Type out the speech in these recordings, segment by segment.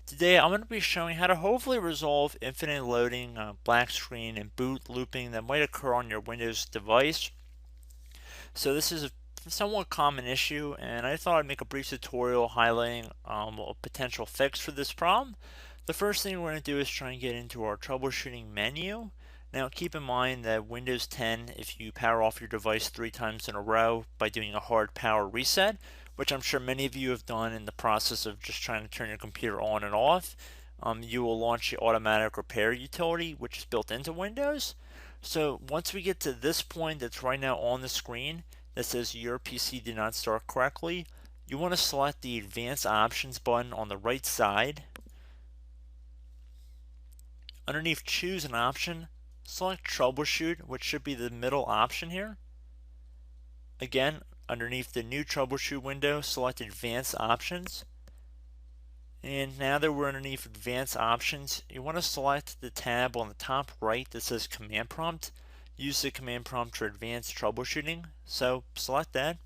Today I'm going to be showing how to hopefully resolve infinite loading, black screen, and boot looping that might occur on your Windows device. So this is a somewhat common issue, and I thought I'd make a brief tutorial highlighting a potential fix for this problem. The first thing we're going to do is try and get into our troubleshooting menu. Now keep in mind that Windows 10, if you power off your device 3 times in a row by doing a hard power reset, which I'm sure many of you have done in the process of just trying to turn your computer on and off, you will launch the automatic repair utility, which is built into Windows. So once we get to this point that's right now on the screen that says your PC did not start correctly, you want to select the Advanced Options button on the right side. Underneath Choose an Option, select Troubleshoot, which should be the middle option here. Again, underneath the new Troubleshoot window, select Advanced Options. And now that we're underneath Advanced Options, you want to select the tab on the top right that says Command Prompt. Use the command prompt for advanced troubleshooting, so select that.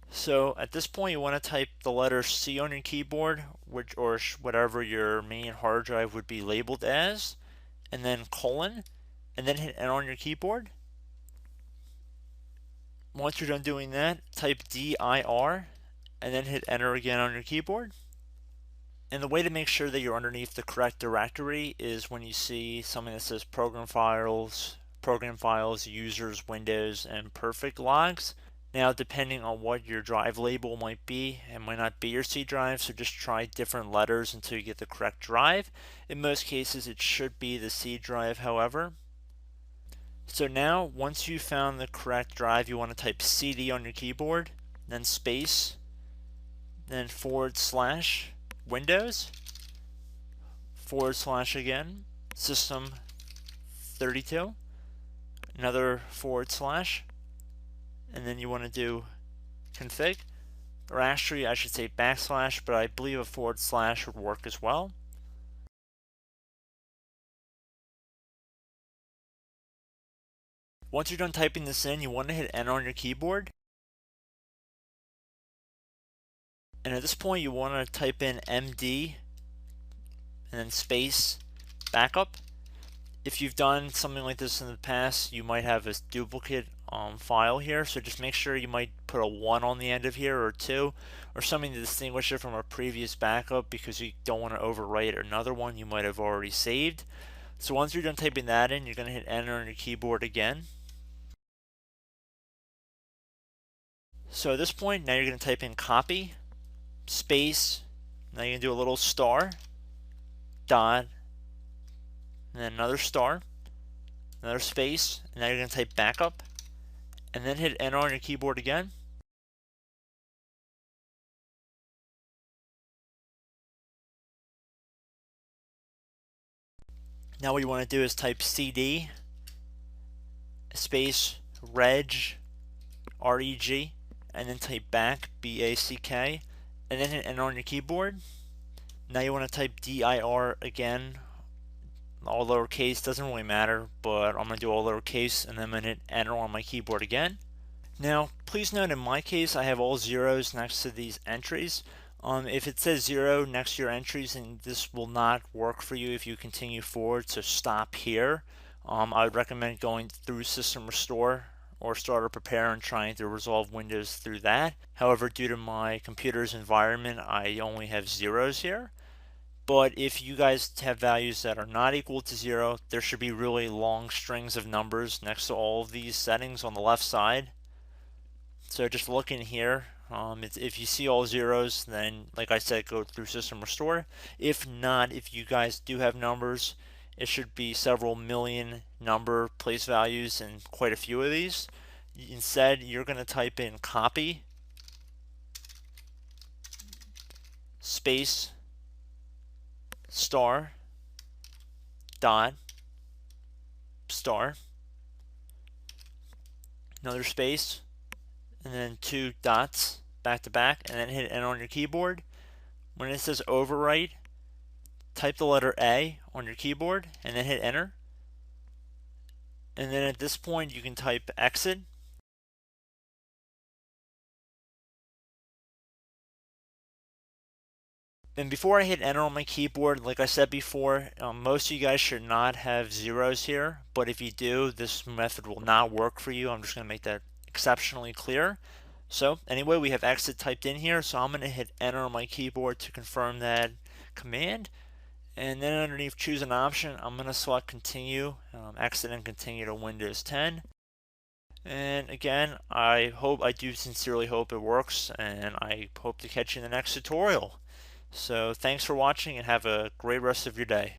So at this point you want to type the letter C on your keyboard, or whatever your main hard drive would be labeled as, and then colon, and then hit enter on your keyboard. Once you're done doing that, type dir, and then hit enter again on your keyboard. And the way to make sure that you're underneath the correct directory is when you see something that says program files, users, windows, and perfect logs. Now, depending on what your drive label might be, it might not be your C drive, so just try different letters until you get the correct drive. In most cases, it should be the C drive, however. So now, once you've found the correct drive, you want to type CD on your keyboard, then space, then / Windows, / again, System 32, another /, and then you want to do config, or actually I should say backslash, but I believe a / would work as well. Once you're done typing this in, you want to hit enter on your keyboard. And at this point you want to type in MD and then space backup. If you've done something like this in the past, you might have a duplicate file here, so just make sure you might put a 1 on the end of here, or 2, or something to distinguish it from a previous backup, because you don't want to overwrite another one you might have already saved. So once you're done typing that in, you're going to hit enter on your keyboard again. So at this point, now you're going to type in copy, space, now you're going to do a little star, dot, and then another star, another space, and now you're going to type backup, and then hit enter on your keyboard again. Now what you want to do is type CD space reg, R-E-G, and then type back, B-A-C-K, and then hit enter on your keyboard. Now you want to type dir again, all lowercase, doesn't really matter, but I'm going to do all lowercase, and then I'm going to hit enter on my keyboard again. Now, please note in my case, I have all zeros next to these entries. If it says 0 next to your entries, then this will not work for you if you continue forward, so stop here. I would recommend going through System Restore or Start or Prepare and trying to resolve Windows through that. However, due to my computer's environment, I only have zeros here. But if you guys have values that are not equal to 0, there should be really long strings of numbers next to all of these settings on the left side. So just look in here. If you see all zeros, then like I said, go through System Restore. If not, if you guys do have numbers, it should be several million number place values and quite a few of these. Instead, you're going to type in copy space star dot star, another space, and then 2 dots back to back, and then hit enter on your keyboard. When it says overwrite, type the letter A on your keyboard and then hit enter. And then at this point you can type exit. And before I hit enter on my keyboard, like I said before, most of you guys should not have zeros here, but if you do, this method will not work for you. I'm just going to make that exceptionally clear. So anyway, we have exit typed in here, so I'm going to hit enter on my keyboard to confirm that command. And then underneath choose an option, I'm going to select continue, exit and continue to Windows 10. And again, I do sincerely hope it works, and I hope to catch you in the next tutorial. So thanks for watching and have a great rest of your day.